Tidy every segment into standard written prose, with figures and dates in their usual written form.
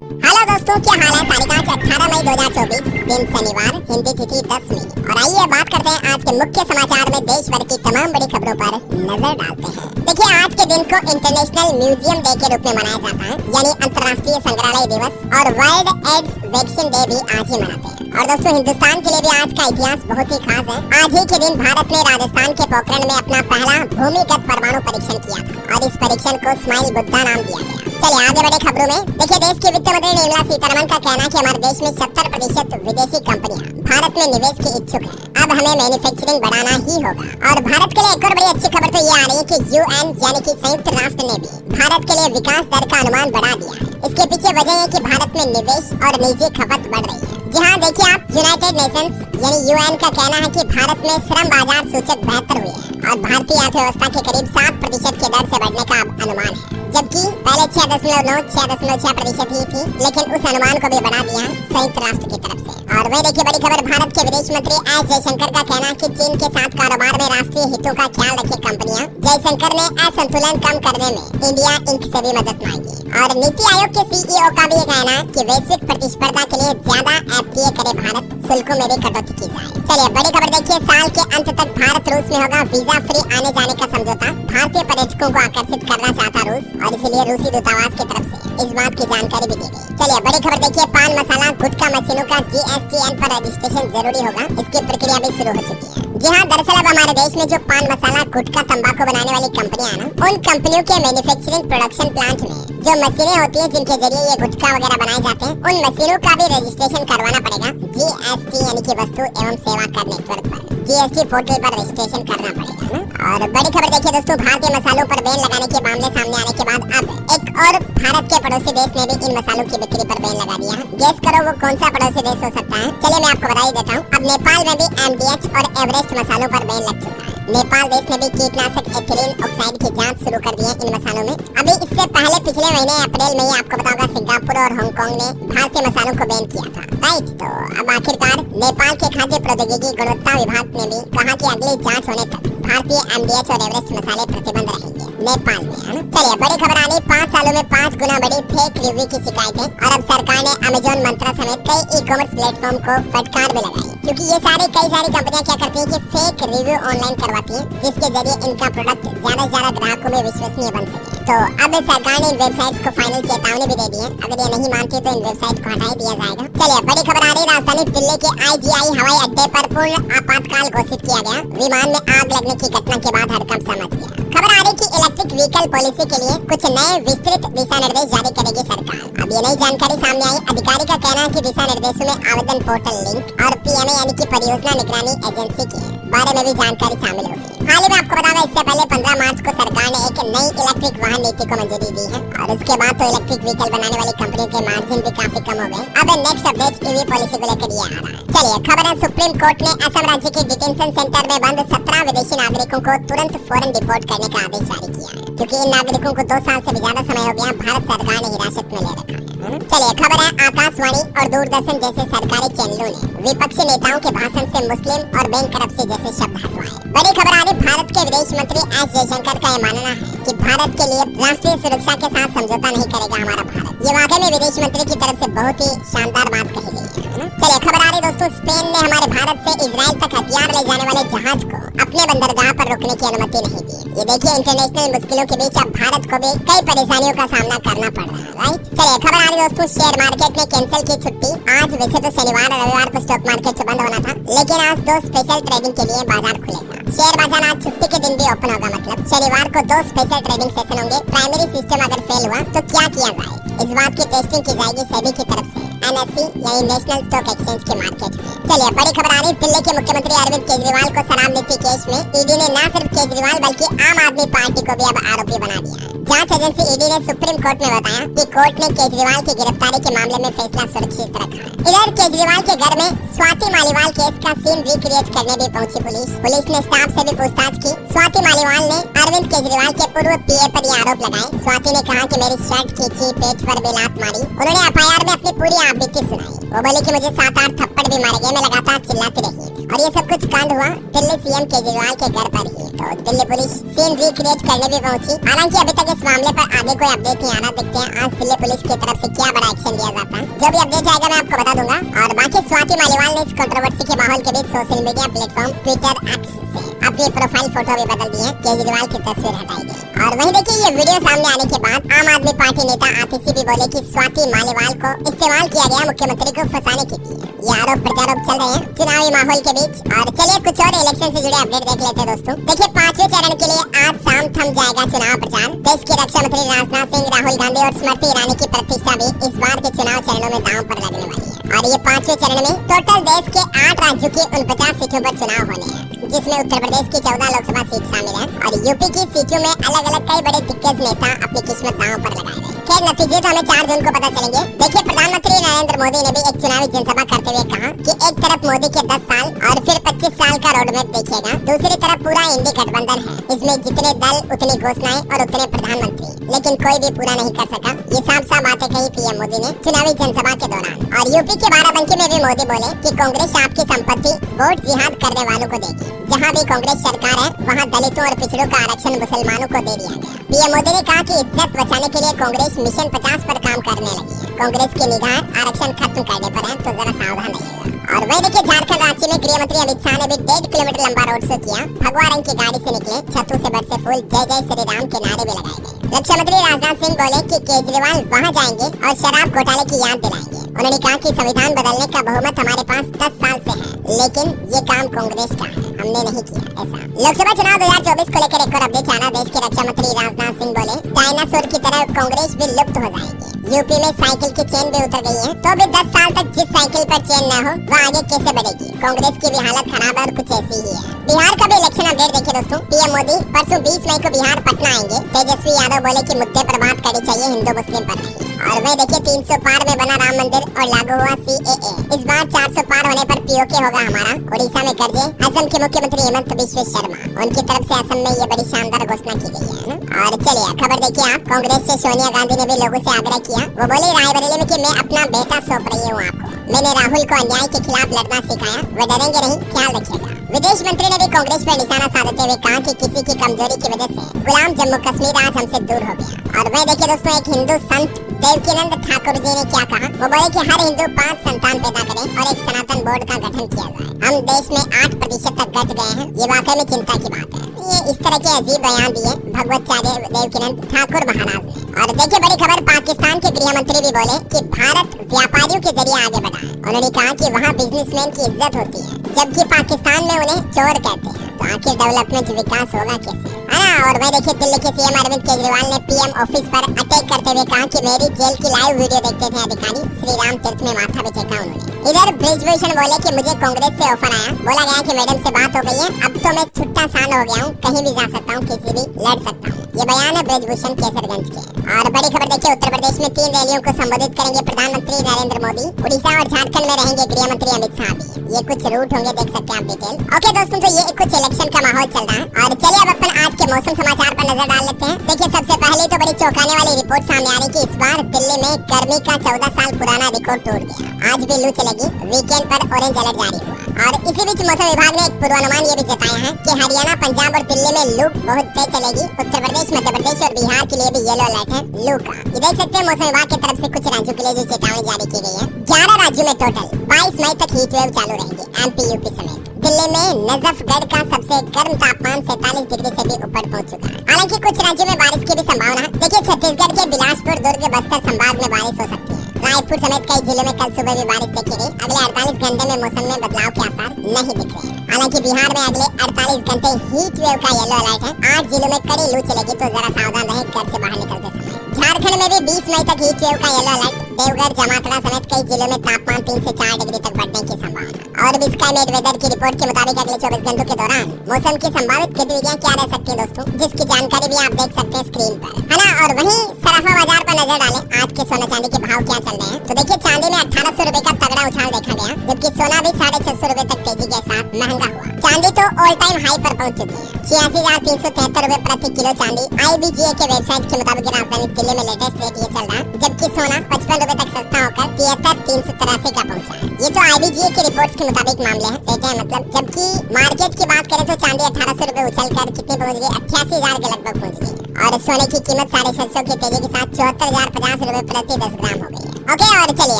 Hello दोस्तों, क्या हाल है। तारीख आज 18 मई 2024, दिन शनिवार, हिंदी तिथि 10 मई। और आइए बात करते हैं आज के मुख्य समाचार में देश भर की तमाम बड़ी खबरों पर नजर डालते हैं। देखिए, आज के दिन को इंटरनेशनल म्यूजियम डे के रूप में मनाया जाता है, यानी अंतर्राष्ट्रीय संग्रहालय दिवस। और वर्ल्ड एड्स वैक्सीन डे भी आज ही मनाते हैं। और दोस्तों, हिंदुस्तान के लिए भी आज का इतिहास बहुत ही खास है। आज ही के दिन भारत ने राजस्थान के पोखरण में अपना पहला भूमिगत परमाणु परीक्षण किया था और इस परीक्षण को स्माइल बुद्धा नाम दिया गया। चलिए आगे बढ़े खबरों में। देखिए, देश की वित्त मंत्री निर्मला सीतारमण का कहना है कि हमारे देश में 70% विदेशी कंपनियां भारत में निवेश के इच्छुक हैं। अब हमें मैन्युफैक्चरिंग बढ़ाना ही होगा। और भारत के लिए एक और बड़ी अच्छी खबर तो ये आ रही है कि यूएन यानी कि संयुक्त राष्ट्र ने भी भारत के लिए विकास दर का अनुमान बढ़ा दिया है। इसके पीछे वजह है कि भारत में निवेश और निजी खपत बढ़ रही है। जी हाँ, देखिए आप, यूनाइटेड नेशंस यानी यूएन का कहना है कि भारत में श्रम बाजार सूचक बेहतर हुए हैं और भारतीय अर्थव्यवस्था के करीब 7% के दर से बढ़ने का अनुमान है, जबकि पहले 6.6% ही थी, लेकिन उस अनुमान को भी बढ़ा दिया संयुक्त राष्ट्र की तरफ से। और वही देखिए बड़ी खबर, भारत के विदेश मंत्री एस जयशंकर का कहना है कि चीन के साथ कारोबार में राष्ट्रीय हितों का ख्याल रखे कंपनियां। जयशंकर ने असंतुलन कम करने में इंडिया इंक से भी मदद मांगी। और नीति आयोग के सीईओ का भी कहना है कि वैश्विक प्रतिस्पर्धा के लिए ज्यादा एफटीए करे भारत, शुल्कों में भी कटौती की जाए। चलिए बड़ी खबर देखिए, साल के अंत तक भारत रूस में होगा वीजा फ्री आने जाने का समझौता। भारतीय पर्यटकों को आकर्षित करना चाहता रूस और इसीलिए रूसी दूतावास की तरफ से इस बात की जानकारी भी दी गई। चलिए बड़ी खबर देखिए, पान मसाला गुटखा मशीनों का जीएसटीएन पर रजिस्ट्रेशन जरूरी होगा। इसकी प्रक्रिया भी शुरू हो चुकी है। जी हाँ, दरअसल अब हमारे देश में जो पान मसाला गुटखा तंबाकू बनाने वाली कंपनियां हैं ना, उन कंपनियों के मैन्युफैक्चरिंग प्रोडक्शन प्लांट में जो मशीनें होती हैं जिनके जरिए ये गुटखा वगैरह बनाए जाते हैं, उन मशीनों का भी रजिस्ट्रेशन करवाना पड़ेगा जीएसटी यानी कि वस्तु एवं सेवा कर नेटवर्क पर। जीएसटी पोर्टल पर रजिस्ट्रेशन करना पड़ेगा ना। और बड़ी खबर देखिए दोस्तों, भारतीय मसालों पर बैन लगाने के मामले सामने आने के बाद अब एक और भारत के पड़ोसी देश ने भी इन मसालों की बिक्री पर बैन लगा दिया है। गेस करो वो कौन सा पड़ोसी देश हो सकता है। चलिए मैं आपको बता ही देता हूँ। अब नेपाल में भी एमडीएच और एवरेस्ट मसालों पर बैन लग चुका है। नेपाल देश ने भी कीटनाशक एथिलीन ऑक्साइड की जांच शुरू कर दी है इन मसालों में। अभी इससे पहले पिछले महीने अप्रैल में ही आपको बताऊंगा सिंगापुर और हांगकांग ने भारतीय मसालों को बैन किया था, राइट। तो अब आखिरकार नेपाल के खाद्य प्रौद्योगिकी गुणवत्ता विभाग ने भी कहा कि अगली जांच होने तक भारतीय एमडीएच और एवरेस्ट मसाले प्रतिबंध रहेंगे नेपाल में, है ना। चलिए बड़ी खबर आ रही, 5 सालों में 5 गुना बढ़ी फेक रिव्यू की शिकायतें। और अब सरकार ने अमेजोन, मंत्रा समेत कई ई-कॉमर्स प्लेटफॉर्म को फटकार भी लगाई, क्योंकि ये कई सारी कंपनियां क्या करती हैं कि फेक रिव्यू ऑनलाइन करवाती हैं, जिसके जरिए इनका प्रोडक्ट ज्यादा से ज्यादा ग्राहकों में विश्वसनीय बन सके। तो अब सरकार ने इन वेबसाइट्स को फाइनल चेतावनी भी दे दी है। अगर ये नहीं मानती तो इन वेबसाइट को हटा दिया जाएगा। चलिए बड़ी खबर आ रही, राजधानी दिल्ली के आईजीआई हवाई अड्डे पर पूर्ण आपातकाल घोषित किया गया। विमान में आग लगने की घटना के बाद हड़कंप सा मच गया। खबर आ रही कि इलेक्ट्रिक व्हीकल पॉलिसी के लिए कुछ नए विस्तृत दिशा निर्देश जारी करेगी सरकार। अब ये नई जानकारी सामने आई। अधिकारी का कहना है कि दिशा निर्देशों में आवेदन पोर्टल लिंक और पीएमए यानी कि परियोजना निगरानी एजेंसी के बारे में भी जानकारी शामिल होगी। हाल ही में आपको बताऊंगा, इससे पहले 15 मार्च को सरकार ने एक नई इलेक्ट्रिक वाहन नीति को मंजूरी दी है और उसके बाद तो इलेक्ट्रिक व्हीकल बनाने वाली कंपनियों के मार्जिन भी काफी कम हो गए। अब नेक्स्ट अपडेट ईवी पॉलिसी को लेकर ये आ रहा है। चलिए खबर है, सुप्रीम कोर्ट ने असम राज्य के डिटेंशन सेंटर में बंद 17 विदेशी नागरिकों को तुरंत फौरन डिपोर्ट करने का आदेश जारी किया है, क्योंकि इन नागरिकों को 2 साल से भी ज्यादा समय हो गया भारत सरकार ने हिरासत में ले रखा है। चलिए खबर है, आकाशवाणी और दूरदर्शन जैसे सरकारी चैनलों ने विपक्षी नेताओं के भाषण से मुस्लिम और बैंक करप्शन जैसे शब्द हटवाए। बड़ी खबर आ रही, भारत के विदेश मंत्री एस जयशंकर का यह मानना है कि भारत के लिए राष्ट्रीय सुरक्षा के साथ समझौता नहीं करेगा हमारा भारत। ये वाकई में विदेश मंत्री की तरफ से बहुत ही शानदार बात कही गई है। चलिए खबर आ रही दोस्तों, स्पेन ने हमारे भारत से इजराइल तक हथियार ले जाने वाले जहाज को अपने बंदरगाह पर रुकने की अनुमति नहीं दी। ये देखिए, इंटरनेशनल मुश्किलों के बीच अब भारत को भी कई परेशानियों का सामना करना पड़ रहा है, राइट। चलिए खबर आ रही दोस्तों, शेयर मार्केट ने कैंसिल की छुट्टी। आज वैसे तो शनिवार और रविवार को स्टॉक मार्केट बंद होना था, लेकिन आज 2 स्पेशल ट्रेडिंग के लिए बाजार खुलेगा। शेयर बाजार आज छुट्टी के दिन भी ओपन होगा, मतलब शनिवार को 2 स्पेशल ट्रेडिंग सेशन होंगे। प्राइमरी सिस्टम अगर फेल हुआ तो क्या किया जाए, इस बात की टेस्टिंग की जाएगी सेबी की तरफ से एनएसई यानी नेशनल स्टॉक एक्सचेंज के मार्केट में। चलिए बड़ी खबर आ रही, दिल्ली के मुख्यमंत्री अरविंद केजरीवाल को शराब नीति केस में ईडी ने न सिर्फ केजरीवाल बल्कि आम आदमी पार्टी को भी अब आरोपी बना दिया है। जांच एजेंसी ईडी ने सुप्रीम कोर्ट में बताया कि कोर्ट ने केजरीवाल की गिरफ्तारी के मामले में फैसला सुरक्षित रखा है। इधर केजरीवाल के घर में स्वाति मालीवाल केस का सीन रिक्रिएट करने भी पहुंची पुलिस ने स्टाफ से भी पूछताछ की। स्वाति मालीवाल ने अरविंद केजरीवाल के पूर्व पीए पर ये आरोप लगाए। स्वाति ने कहा कि मेरी शर्ट खींची, पेट पर भी लात मारी। उन्होंने एफआईआर में अपनी पूरी बीती सुनाई। वो बोली कि मुझे 7-8 थप्पड़ भी मारे गए, मैं लगातार चिल्लाती रही और ये सब कुछ कांड हुआ दिल्ली सीएम केजरीवाल के घर पर ही। तो दिल्ली पुलिस सीन रिक्रिएट करने भी पहुंची। हालांकि अभी तक इस मामले पर आगे कोई अपडेट नहीं आ रहा। देखते हैं आज दिल्ली पुलिस की तरफ से क्या बड़ा एक्शन लिया जाता है। जो भी अपडेट आएगा मैं आपको बता दूंगा। और बाकी स्वाति मालीवाल ने इस कंट्रोवर्सी के माहौल के बीच social media platform Twitter X से अपनी प्रोफाइल फोटो भी बदल दी है। केजरीवाल की तस्वीर हटाई गई। और वहीं देखिए ये वीडियो सामने आने के बाद आम आदमी पार्टी नेता आतिशी भी बोले कि स्वाति मालीवाल को इस्तेमाल किया गया मुख्यमंत्री को फंसाने के लिए। ये आरोप प्रत्यारोप चल रहे हैं चुनावी माहौल के बीच। और चलिए कुछ और इलेक्शन से जुड़े अपडेट देख लेते हैं दोस्तों। देखिए 5वें चरण के लिए आज शाम थम जाएगा चुनाव प्रचार। देश के रक्षा मंत्री राजनाथ सिंह, राहुल गांधी और स्मृति ईरानी की प्रतिष्ठा भी इस बार के चुनाव चरणों में दांव पर लगने वाली है। और ये 5वें चरण में टोटल देश के 8 राज्यों की 49 सीटों पर चुनाव होने हैं, जिसमें उत्तर प्रदेश की 14 लोकसभा सीट शामिल है। और यूपी की सीटों में अलग अलग कई बड़े दिग्गज नेता अपनी किस्मत दांव पर लगाए रहे। खैर नतीजे तो हमें 4 जून को पता चलेंगे। देखिए प्रधानमंत्री नरेंद्र मोदी ने भी एक चुनावी जनसभा करते हुए कहा कि एक तरफ मोदी के 10 साल और फिर 25 साल का रोड मैप देखिएगा, दूसरी तरफ पूरा इंडी गठबंधन है। इसमें जितने दल उतनी घोषणाएं और उतने प्रधानमंत्री, लेकिन कोई भी पूरा नहीं कर सका। ये साफ साफ बातें कही पीएम मोदी ने चुनावी जनसभा के दौरान। और यूपी के बाराबंकी में भी मोदी बोले कि कांग्रेस आपकी संपत्ति वोट जिहाद करने वालों को देगी। जहाँ भी कांग्रेस सरकार है वहाँ दलितों और पिछड़ों का आरक्षण मुसलमानों को दे दिया गया। पीएम मोदी ने कहा कि इज्जत बचाने के लिए कांग्रेस मिशन 50 पर काम करने लगी है। कांग्रेस की निगाह आरक्षण खत्म करने पर है, तो जरा सावधान रहिएगा। और वही देखिए झारखंड राज्य में गृह मंत्री अमित शाह ने भी 1.5 किलोमीटर लंबा रोड शो किया। भगवा रंग की गाड़ी से निकले, छतों से बरसे फूल, जय जय श्री राम के नारे भी लगाए गए। रक्षा मंत्री राजनाथ सिंह बोले कि केजरीवाल वहां जाएंगे और शराब घोटाले की याद दिलाएंगे। उन्होंने कहा कि संविधान बदलने का बहुमत हमारे पास 10 साल से है, लेकिन ये काम कांग्रेस का है, हमने नहीं किया ऐसा। लोकसभा चुनाव 2024 को लेकर एक और अपडेट आना। देश के रक्षा मंत्री राजनाथ सिंह बोले डायनासोर की तरह कांग्रेस भी लुप्त हो जाएगी। यूपी में साइकिल की चेन भी उतर गई है, तो भी 10 साल तक जिस साइकिल पर चेन न हो वो आगे कैसे बढ़ेगी। कांग्रेस की भी हालत खराब है और कुछ ऐसी ही है। बिहार का भी इलेक्शन अपडेट देखिए दोस्तों। पीएम मोदी परसों 20 मई को बिहार पटना आएंगे। तेजस्वी यादव बोले कि मुद्दे पर बात करनी चाहिए, हिंदू मुस्लिम पर नहीं। और वही देखिए 300 पार में बना राम मंदिर और लागू हुआ CAA। इस बार 400 पार होने पर POK होगा हमारा। उड़ीसा में कर्जे, असम के मुख्यमंत्री हेमंत बिस्वा शर्मा, उनकी तरफ से असम में ये बड़ी शानदार घोषणा की गई है ना। और चलिए खबर देखिए आप। कांग्रेस से सोनिया गांधी ने भी लोगों से आग्रह किया। वो बोले रायबरेली में कि मैं अपना बेटा सौंप रही हूँ आपको। मैंने राहुल को अन्याय के खिलाफ लड़ना सिखाया, वो डरेंगे नहीं, ख्याल रखिएगा। विदेश मंत्री ने भी कांग्रेस पर निशाना साधते हुए कहा कि किसी की कमजोरी की वजह से गुलाम जम्मू कश्मीर आज हमसे दूर हो गया। और वह देखिए दोस्तों एक हिंदू संत देवकीनंद ठाकुर जी ने क्या कहा। वो बोले कि हर हिंदू 5 संतान पैदा करे और एक सनातन बोर्ड का गठन किया जाए। हम देश में 8% तक घट गए हैं, ये वाकई में चिंता की बात है। ये इस तरह के अजीब बयान दिए भगवताचार्य देवकीनंद ठाकुर महाराज ने। और देखिए बड़ी खबर, पाकिस्तान के गृह मंत्री भी बोले कि भारत व्यापारियों के जरिए आगे बढ़ा है। उन्होंने कहा कि वहाँ बिजनेसमैन की इज्जत होती है, जबकि पाकिस्तान में उन्हें चोर कहते हैं। तो आखिर डेवलपमेंट विकास होगा कैसे, है ना। और वही देखिए दिल्ली के सीएम अरविंद केजरीवाल ने पीएम ऑफिस पर अटैक करते हुए कहा कि मेरी जेल की लाइव वीडियो देखते थे अधिकारी, श्री राम तीर्थ में माथा भी टेका उन्होंने। इधर ब्रिजभूषण बोले कि मुझे कांग्रेस से ऑफर आया, बोला गया कि मैडम से बात हो गई है, अब तो मैं छुट्टा सान हो गया हूँ, कहीं भी जा सकता हूँ, किसी भी लड़ सकता हूँ। ये बयान है ब्रिजभूषण केसरगंज के। और बड़ी खबर देखिए उत्तर प्रदेश में 3 रैलियों को संबोधित करेंगे प्रधानमंत्री नरेंद्र मोदी। उड़ीसा और झारखंड में रहेंगे गृह मंत्री अमित शाह भी। ये कुछ रूट होंगे, देख सकते हैं आप डिटेल। ओके दोस्तों, तो ये कुछ इलेक्शन का माहौल चल रहा है। और चलिए अब अपन आज के मौसम समाचार पर नजर डाल लेते हैं। देखिए सबसे पहले तो बड़ी चौंकाने वाली रिपोर्ट सामने आ रही कि इस बार दिल्ली में गर्मी का 14 साल पुराना रिकॉर्ड तोड़ गया। आज भी लू चलेगी, वीकेंड पर ऑरेंज अलर्ट जारी हुआ। और इसी बीच मौसम विभाग ने एक पूर्वानुमान ये भी जताया है कि हरियाणा, पंजाब और दिल्ली में लू बहुत तेज चलेगी। उत्तर प्रदेश, मध्य प्रदेश और बिहार के लिए भी येलो अलर्ट है लू का। ये देख सकते हैं मौसम विभाग की तरफ से कुछ राज्यों के लिए जो चेतावनी जारी की गई है। 11 राज्यों में टोटल 22 मई तक हीट वेव चालू रहेगी, MP, UP समेत। दिल्ली में नजफगढ़ का सबसे गर्म तापमान 47 डिग्री से भी ऊपर पहुंच चुका है। हालांकि कुछ राज्यों में बारिश की भी संभावना है। देखिए छत्तीसगढ़ के बिलासपुर, दुर्ग, बस्तर संभाग में बारिश हो सकती है। रायपुर समेत कई जिलों में कल सुबह भी बारिश देखी गई। अगले 48 घंटे में मौसम में बदलाव के आसार नहीं दिख रहे हैं। हालांकि बिहार में अगले 48 घंटे हीट वेव का येलो अलर्ट है। 8 जिलों में कड़ी लू चलेगी, तो जरा सावधान रहे घर से बाहर निकलते समय। झारखंड में भी 20 मई तक हीट वेव का येलो अलर्ट। देवघर, जामताड़ा समेत कई जिलों में तापमान 3 से 4 डिग्री तक बढ़ने की संभावना। और स्काईमेट वेदर की रिपोर्ट के मुताबिक अगले 24 घंटों के दौरान मौसम की संभावित गतिविधियां क्या रह सकती है दोस्तों, जिसकी जानकारी भी आप देख सकते हैं स्क्रीन पर, है ना। और वहीं सराफा बाजार पर नजर नजर डालें आज के सोना चांदी के भाव क्या चल रहे हैं, तो देखिए चांदी में 1800 रुपए का तगड़ा उछाल देखा गया, जबकि सोना भी 650 रुपए तक तेजी के साथ महंगा हुआ। चांदी तो ऑल टाइम हाई पर पहुंच चुकी है, 86,373 रुपए प्रति किलो चांदी। IBGA के वेबसाइट के मुताबिक राजधानी दिल्ली में लेटेस्ट रेट ये चल रहा है, जबकि सोना 55 रुपए तक सस्ता होकर 73,383 का पहुंचा है। ये तो IBGA की रिपोर्ट्स के मुताबिक मामले हैं, रेट है मतलब। जबकि मार्केट की बात करें तो चांदी 1800 रुपए उछलकर कितने पहुंच गई, 88,000 के लगभग पहुंच गई और सोने की कीमत 750 की तेजी के साथ 74,050 रुपए प्रति 10 ग्राम हो गई है। ओके, और चलिए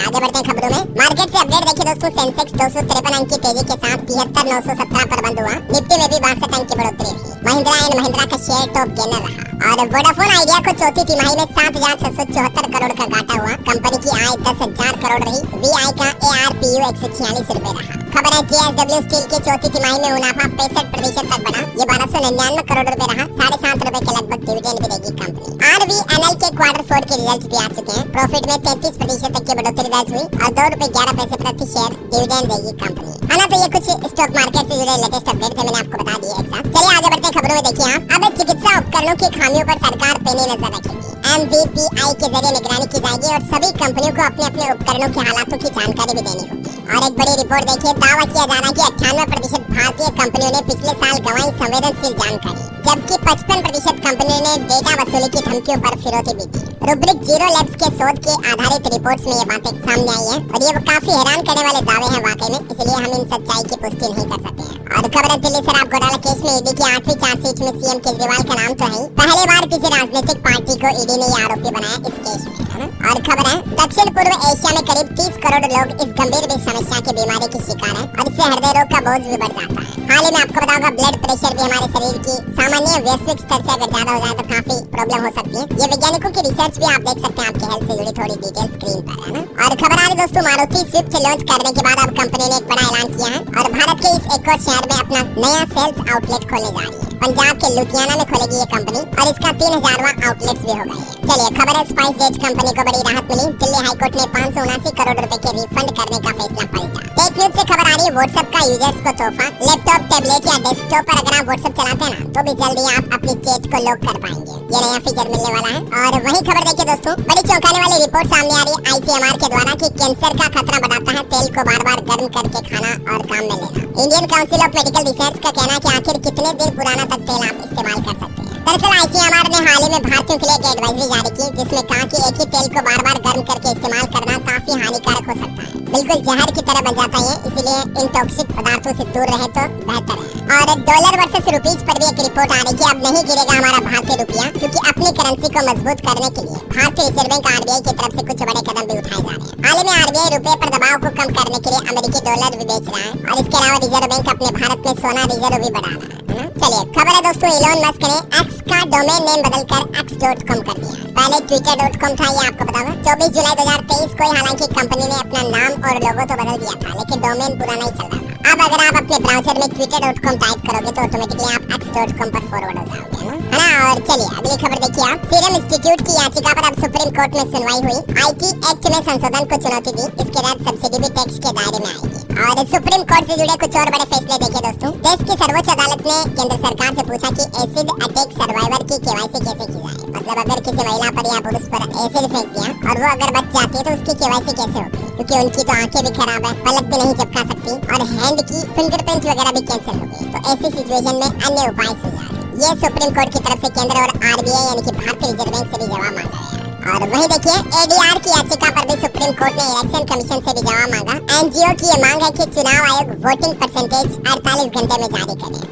आगे बढ़ते हैं खबरों में। मार्केट से अपडेट देखिए दोस्तों, सेंसेक्स 253 अंक की तेजी के साथ 73,917 पर बंद हुआ। निफ्टी में भी 62 अंक की बढ़ोतरी रही। महिंद्रा एंड महिंद्रा का शेयर टॉप गेनर रहा और वोडाफोन आइडिया को चौथी तिमाही में 7,674 करोड़ का घाटा हुआ। कंपनी की आय 10,000 करोड़ रही। VI का ARPU 146 रुपए रहा। खबर है JSW स्टील की चौथी तिमाही में मुनाफा 65% तक बढ़ा, ये 1299 करोड़ रुपए रहा। 7.5 रुपए के लगभग डिविडेंड भी देगी कंपनी। RVNL के क्वार्टर 4 के रिजल्ट भी आ चुके हैं। प्रॉफिट में 33% तक की बढ़ोतरी दर्ज हुई और 2 रुपए 11 पैसे प्रति शेयर डिविडेंड देगी कंपनी। है ना, तो ये कुछ स्टॉक मार्केट से जुड़े लेटेस्ट अपडेट थे, मैंने आपको बता दिए एक साथ। चलिए आगे बढ़ते हैं खबरों में। देखिए आप, अब चिकित्सा उपकरणों की खामियों पर सरकार पैनी नजर रखेगी। MVPI के जरिए निगरानी की जाएगी और सभी कंपनियों को अपने अपने उपकरणों के हालातों की जानकारी भी देनी होगी। और एक बड़ी रिपोर्ट देखिए, दावा किया जा रहा है कि 98% भारतीय कंपनियों ने पिछले साल गंवाई संवेदनशील जानकारी, जबकि 55% कंपनियों ने डेटा वसूली की धमकियों पर फिरौती भी दी। रुब्रिक जीरो लैब्स के शोध के आधारित रिपोर्ट्स में ये बातें सामने आई है और ये काफी हैरान करने वाले दावे हैं वाकई में, इसलिए हम इन सच्चाई की पुष्टि नहीं कर सकते हैं। और खबर है दिल्ली शराब घोटाला केस में ईडी की 8वीं चार्जशीट में सीएम केजरीवाल का नाम तो है। पहली बार किसी राजनीतिक पार्टी को ईडी ने ये आरोपी बनाया इस केस में, है ना। और खबर है दक्षिण पूर्व एशिया में करीब 30 करोड़ लोग इस गंभीर समस्या की बीमारी की शिकार है और इससे हृदय रोग का बोझ भी बढ़ जाता है। हाल ही में आपको बताऊंगा, ब्लड प्रेशर भी हमारे शरीर की सामान्य वैश्विक स्तर से अगर ज्यादा हो जाए तो काफी प्रॉब्लम हो सकती है। ये वैज्ञानिकों की रिसर्च भी आप देख सकते हैं आपके हेल्थ से जुड़ी थोड़ी डिटेल स्क्रीन पर, है ना। और खबर आ रही दोस्तों, मारुति स्विफ्ट लॉन्च करने के बाद अब कंपनी ने एक बड़ा ऐलान किया है और भारत के इस एक और शहर में अपना नया सेल्स आउटलेट खोलने जा रही है। पंजाब के लुधियाना में खोलेगी ये कंपनी और इसका 3000वां आउटलेट भी होगा। चलिए खबर है, स्पाइस जेट कंपनी को बड़ी राहत मिली। दिल्ली हाईकोर्ट ने 579 करोड़ रुपए के रिफंड करने का फैसला पलटा। टेक न्यूज से खबर आ रही है, व्हाट्सएप का यूजर्स को तोहफा। लैपटॉप, टैबलेट या डेस्कटॉप पर अगर आप व्हाट्सएप चलाते हैं ना, तो भी जल्दी आप अपनी चैट को लॉक कर पाएंगे। ये नया फीचर मिलने वाला है। और वही खबर देखिए दोस्तों, बड़ी चौंकाने वाली रिपोर्ट सामने आ रही है ICMR के द्वारा कि कैंसर का खतरा बढ़ाता है तेल को बार बार गर्म करके खाना और काम में लेना। Indian council of medical research का कहना है कि आखिर कितने दिन पुराना तक तेल आप इस्तेमाल कर सकते हैं। दरअसल ICMR ने हाल ही में भारतीयों के लिए एक एडवाइजरी जारी की, जिसमें कहा कि एक ही तेल को बार बार गर्म करके इस्तेमाल करना काफी हानिकारक हो सकता है, बिल्कुल जहर की तरह बन जाता है। इसलिए इन टॉक्सिक पदार्थों से दूर रहे तो बेहतर है। और डॉलर वर्सेस रुपीस पर भी एक रिपोर्ट आ रही है, अब नहीं गिरेगा हमारा भारतीय रुपया, क्योंकि अपनी करेंसी को मजबूत करने के लिए भारतीय रिजर्व बैंक RBI की तरफ से कुछ बड़े कदम भी उठाए जा रहे हैं। हाल ही में RBI रुपए पर दबाव को कम करने के लिए अमेरिकी डॉलर भी बेच रहा है और इसके अलावा रिजर्व बैंक अपने भारत में सोना रिजर्व भी बढ़ा रहा है। चलिए खबर है दोस्तों, इलोन मस्क ने X का डोमेन नेम बदलकर x.com कर दिया। पहले twitter.com था, ये आपको बताऊंगा। 24 जुलाई 2023 को हालांकि कंपनी ने अपना नाम और लोगो तो बदल दिया था, लेकिन डोमेन पुराना ही चल रहा था। अब अगर आप अपने ब्राउज़र में twitter.com टाइप करोगे तो ऑटोमेटिकली आप x.com पर फॉरवर्ड हो जाओगे, है ना। और चलिए अगली खबर देखिए आप, सीरम इंस्टीट्यूट की याचिका पर अब सुप्रीम कोर्ट में सुनवाई हुई। IT एक्ट में संशोधन को चुनौती दी, इसके तहत सब्सिडी भी टैक्स के दायरे में आएगी। और सुप्रीम कोर्ट से जुड़े कुछ और बड़े फैसले देखिए दोस्तों। देश की सर्वोच्च अदालत ने केंद्र सरकार से पूछा कि एसिड अटैक सर्वाइवर की KYC कैसे की जाए। मतलब अगर किसी महिला पर या पुरुष पर एसिड फेंक दिया और वो अगर बच जाती है तो उसकी KYC कैसे होगी, क्योंकि उनकी तो आंखें भी खराब है, पलक भी नहीं झपका सकती और हैंड की फिंगरप्रिंट वगैरह भी कैंसिल हो गई। तो ऐसी सिचुएशन में अन्य उपाय सुझाए। ये सुप्रीम कोर्ट की तरफ से केंद्र और RBI यानी कि भारतीय रिजर्व बैंक से भी जवाब मांगा गया। और वहीं देखिए ADR की याचिका पर भी सुप्रीम कोर्ट ने इलेक्शन कमीशन से भी जवाब मांगा। NGO की ये मांग है कि चुनाव आयोग वोटिंग परसेंटेज 48 घंटे में जारी करे।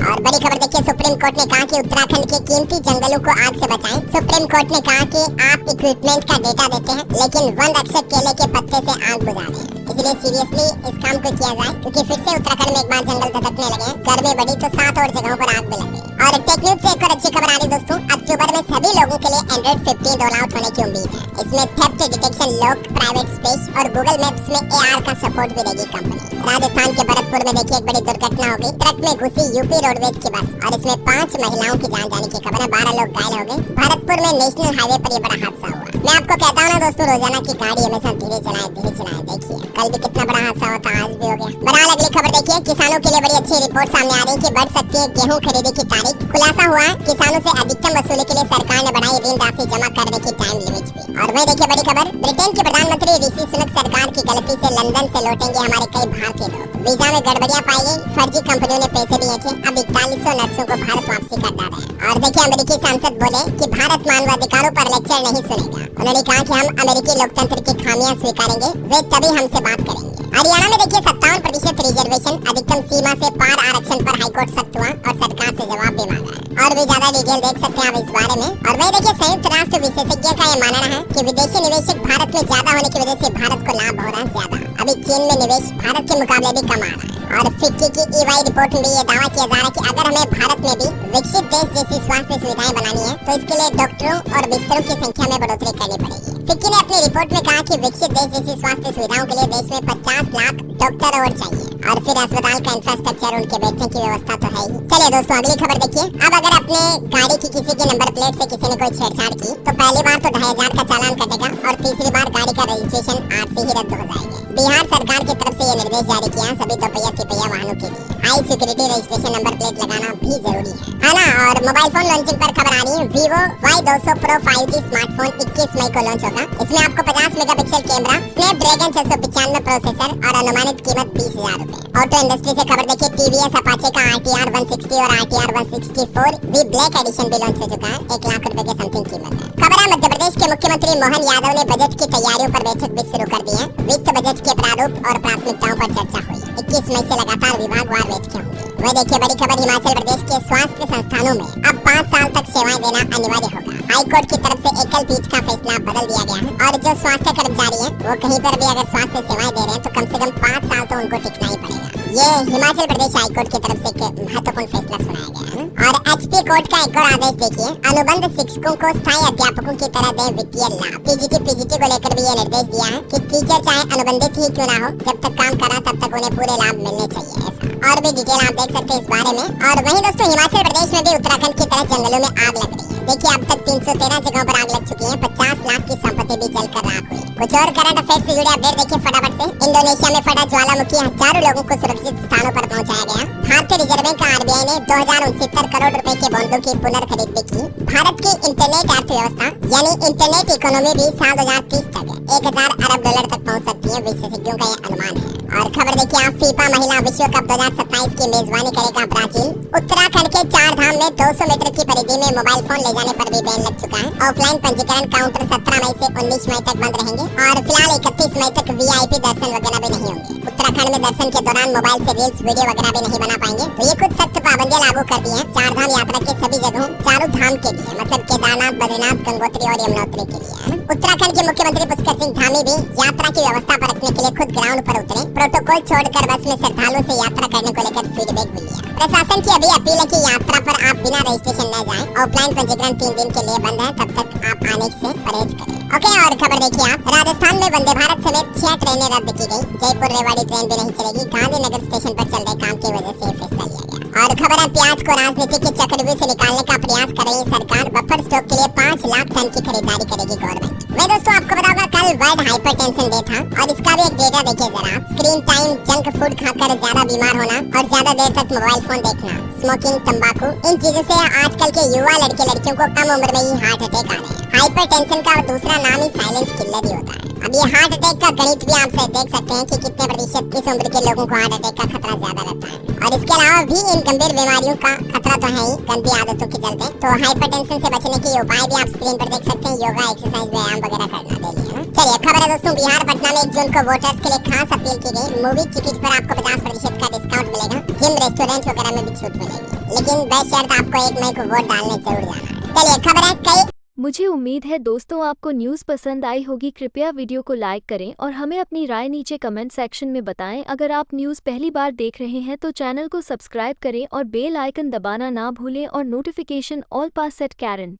और बड़ी खबर देखिए, सुप्रीम कोर्ट ने कहा कि उत्तराखंड के कीमती जंगलों को आग से बचाएं। सुप्रीम कोर्ट ने कहा कि आप इक्विपमेंट का डेटा देते हैं, लेकिन वन रक्षक केले के पत्ते से आग बुझा रहे हैं। इसलिए सीरियसली इस काम को किया जाए, क्योंकि फिर से उत्तराखंड में एक बार जंगल धधकने लगे। गर्मी बढ़ी तो 7 और जगहों पर आग भी लगी। और टेक न्यूज से एक और अच्छी खबर आ रही दोस्तों, अक्टूबर में सभी लोगों के लिए Android 15 रोल आउट होने की उम्मीद है। इसमें theft detection, lock, private space और गूगल मैप्स में AR का सपोर्ट भी देगी कंपनी। राजस्थान के भरतपुर में देखिए एक बड़ी दुर्घटना हो गई। ट्रक में घुसी यूपी रोडवेज की बस और इसमें 5 महिलाओं की जान जाने की खबर है। 12 लोग घायल हो गए। भरतपुर में नेशनल हाईवे पर ये बड़ा हादसा हुआ। मैं आपको कहता हूँ ना दोस्तों, रोजाना की गाड़ी हमेशा धीरे चलाएं। देखिए कल भी कितना बड़ा हादसा होता, आज भी हो गया। बहरहाल अगली खबर देखिए देखिए किसानों के लिए बड़ी अच्छी रिपोर्ट सामने आ रही है कि बढ़ सकती है गेहूं खरीदी की तारीख। खुलासा हुआ किसानों से अधिकतम वसूली के लिए सरकार ने बढ़ाई ऋण राशि जमा करने की टाइम लिमिट भी। और वही देखिए बड़ी खबर, ब्रिटेन के प्रधानमंत्री ऋषि सुनक सरकार की गलती से लंदन से लौटेंगे हमारे कई भारतीय लोग। वीजा में गड़बड़ियां पाई गई, फर्जी कंपनियों ने पैसे दिए थे, अब 4100 नर्सों को भारत वापसी कर डाला है। और देखिए अमेरिकी सांसद बोले कि भारत मानवाधिकारों पर लेक्चर नहीं सुनेगा। उन्होंने कहा कि हम अमेरिकी लोकतंत्र की खामियां स्वीकारेंगे, वे तभी हमसे बात करेंगे। हरियाणा में देखिए 57% रिजर्वेशन, अधिकतम सीमा से पार आरक्षण पर हाईकोर्ट सख्त हुआ और सरकार से जवाब भी मांगा है। और भी ज्यादा डिटेल देख सकते हैं आप इस बारे में। और वही देखिए संयुक्त राष्ट्र विशेषज्ञ का ये मानना है कि विदेशी निवेशक भारत में ज्यादा होने की वजह से भारत को लाभ हो रहा है ज्यादा। अभी चीन में निवेश भारत के मुकाबले भी कम आ रहा है। और फिक्की की EY रिपोर्ट में भी ये दावा किया जा रहा है कि अगर हमें भारत में भी विकसित देश जैसी स्वास्थ्य सुविधाएं बनानी है तो इसके लिए डॉक्टरों और बिस्तरों की संख्या में बढ़ोतरी करनी पड़ेगी। फिक्की ने अपनी रिपोर्ट में कहा कि विकसित देश जैसी स्वास्थ्य सुविधाओं के लिए देश में 50 लाख डॉक्टर और चाहिए और फिर अस्पताल का इंफ्रास्ट्रक्चर, उनके बैठने की व्यवस्था तो है ही। चलिए दोस्तों अगली खबर देखिए। अब अगर अपने गाड़ी की किसी की नंबर प्लेट से किसी ने कोई छेड़छाड़ की तो पहली बार तो 2500 का चालान कटेगा और तीसरी बार गाड़ी का रजिस्ट्रेशन RC ही रद्द हो जाएगा। बिहार सरकार की तरफ से ये निर्देश जारी किया सभी दोपहिया तिपहिया वाहनों के लिए high security registration number plate लगाना भी जरूरी है ना। और मोबाइल फोन लॉन्चिंग पर खबर आ रही है। Vivo Y200 Pro 5G smartphone 21 मई को लॉन्च होगा। इसमें आपको 50 मेगापिक्सल कैमरा, स्नैपड्रैगन 695 प्रोसेसर और अनुमानित कीमत 20,000 रुपए। ऑटो इंडस्ट्री से खबर देखिए, TVS अपाचे का RTR 160 और RTR 164 V ब्लैक एडिशन भी लॉन्च हो चुका है। 1 लाख रुपए के समथिंग कीमत है। खबर है मध्य प्रदेश के मुख्यमंत्री मोहन यादव ने बजट की तैयारियों पर बैठक भी शुरू कर दी है। वित्त बजट के प्रारूप और प्राथमिकताओं पर चर्चा हुई। 21 मई से लगातार विभागवार बैठकें होंगी। वह देखिए बड़ी खबर, हिमाचल प्रदेश के स्वास्थ्य संस्थानों में अब 5 साल तक सेवाएं देना अनिवार्य होगा। हाईकोर्ट की तरफ से एकल पीठ का फैसला बदल दिया गया है और जो स्वास्थ्य कर्मचारी हैं वो कहीं पर भी अगर स्वास्थ्य सेवाएं दे रहे हैं तो कम से कम 5 साल तो उनको टिकना ही पड़ेगा। ये हिमाचल प्रदेश हाईकोर्ट की तरफ से एक महत्वपूर्ण फैसला सुनाया गया है। और HP कोर्ट का एक और आदेश देखिए, अनुबंध शिक्षकों को स्थायी अध्यापकों की तरह दें वित्तीय लाभ। PGT को लेकर भी ये निर्देश दिया है कि टीचर चाहे अनुबंधित ही क्यों ना हो, जब तक काम कर रहा तब तक उन्हें पूरे लाभ मिलने चाहिए। ऐसा और भी डिटेल आप देख सकते हैं इस बारे में। और वहीं दोस्तों हिमाचल प्रदेश में भी उत्तराखंड की तरह जंगलों में आग लग रही है। देखिए अब तक 313 जगहों पर आग लग चुकी है। 50 लाख की संपत्ति भी जलकर राख हुई। कुछ और करंट अफेयर्स से जुड़े अपडेट देखिए फटाफट से। इंडोनेशिया में फटा ज्वालामुखी, हजारों लोगों को सुरक्षित स्थानों पर पहुंचाया गया। भारतीय रिजर्व बैंक का RBI ने 2069 करोड़ रुपए के बॉन्डों की पुनर्खरीद भी की। भारत की इंटरनेट अर्थव्यवस्था यानी इंटरनेट इकोनॉमी भी साल 2030 तक 1000 अरब डॉलर तक पहुंच सकती है, विशेषज्ञों का यह अनुमान है। और खबर देखिए आप, फीफा महिला विश्व कप 2027 की मेजबानी करेगा ब्राजील। उत्तराखंड के 4 धाम में 200 मीटर की परिधि में मोबाइल फोन ले जाने पर भी बैन लग चुका है। ऑफलाइन पंजीकरण काउंटर 17 मई से 19 मई तक बंद रहेंगे और फिलहाल 31 मई तक VIP दर्शन वगैरह भी नहीं होंगे। उत्तराखंड में दर्शन के दौरान मोबाइल से रील्स वीडियो वगैरह भी नहीं बना पाएंगे। तो ये कुछ सख्त पाबंदियां लागू कर दी है 4 धाम यात्रा के सभी जगहों, चारों धाम के लिए, मतलब केदारनाथ, बद्रीनाथ, गंगोत्री और यमुनोत्री के लिए। उत्तराखंड के मुख्यमंत्री पुष्कर सिंह धामी भी यात्रा की व्यवस्था पर रखने के लिए खुद ग्राउंड पर उतरे। प्रोटोकॉल छोड़कर बस में श्रद्धालुओं से यात्रा करने को लेकर फीडबैक भी लिया। प्रशासन की अभी अपील है कि यात्रा पर आप बिना रजिस्ट्रेशन न जाएं। ऑफलाइन पंजीकरण 3 दिन के लिए बंद है, तब तक आप आने से परहेज करें। ओके, और खबर देखिए आप, राजस्थान में वंदे भारत समेत 6 ट्रेनें रद्द की गई। जयपुर रेवाड़ी ट्रेन भी नहीं चलेगी। गांधीनगर स्टेशन पर चल रहे काम की वजह से फैसला लिया गया। और खबर है, प्याज को राजनीति के चक्रव्यूह से निकालने का प्रयास कर रही सरकार। बफर स्टॉक के लिए 5 लाख टन की खरीदारी करेगी गवर्नमेंट। मैं दोस्तों आपको बताऊंगा, कल वर्ल्ड हाइपरटेंशन डे था और इसका भी एक डेटा देखिए जरा। स्क्रीन टाइम, जंक फूड खाकर ज्यादा बीमार होना और ज्यादा देर तक मोबाइल फोन देखना, स्मोकिंग, तंबाकू, इन चीजों से आजकल के युवा लड़के लड़कियों को कम उम्र में ही हार्ट अटैक आ रहे हैं। हाइपरटेंशन का दूसरा नाम ही साइलेंट किलर ही होता है। अब ये हार्ट अटैक का गणित भी आप देख सकते हैं कि कितने प्रतिशत किस उम्र के लोगों को हार्ट अटैक का खतरा ज्यादा रहता है। और इसके अलावा भी इन गंभीर बीमारियों का खतरा तो है ही गंदी आदतों के चलते। तो हाइपरटेंशन से बचने के उपाय भी आप स्क्रीन पर देख सकते हैं। योगा, एक्सरसाइज, व्यायाम वगैरह करना डेली, है ना। चलिए खबर है दोस्तों, बिहार पटना में 1 जून को वोटर्स के लिए खास अपील की गई। मूवी टिकट पर आपको 50% का डिस्काउंट मिलेगा। जिम, रेस्टोरेंट वगैरह में भी छूट मिलेगी, लेकिन बशर्ते आपको 1 मई को वोट डालने जरूर जाना है। चलिए खबर है, कई मुझे उम्मीद है दोस्तों आपको न्यूज़ पसंद आई होगी। कृपया वीडियो को लाइक करें और हमें अपनी राय नीचे कमेंट सेक्शन में बताएं। अगर आप न्यूज़ पहली बार देख रहे हैं तो चैनल को सब्सक्राइब करें और बेल आइकन दबाना ना भूलें और नोटिफिकेशन ऑल पास सेट करें।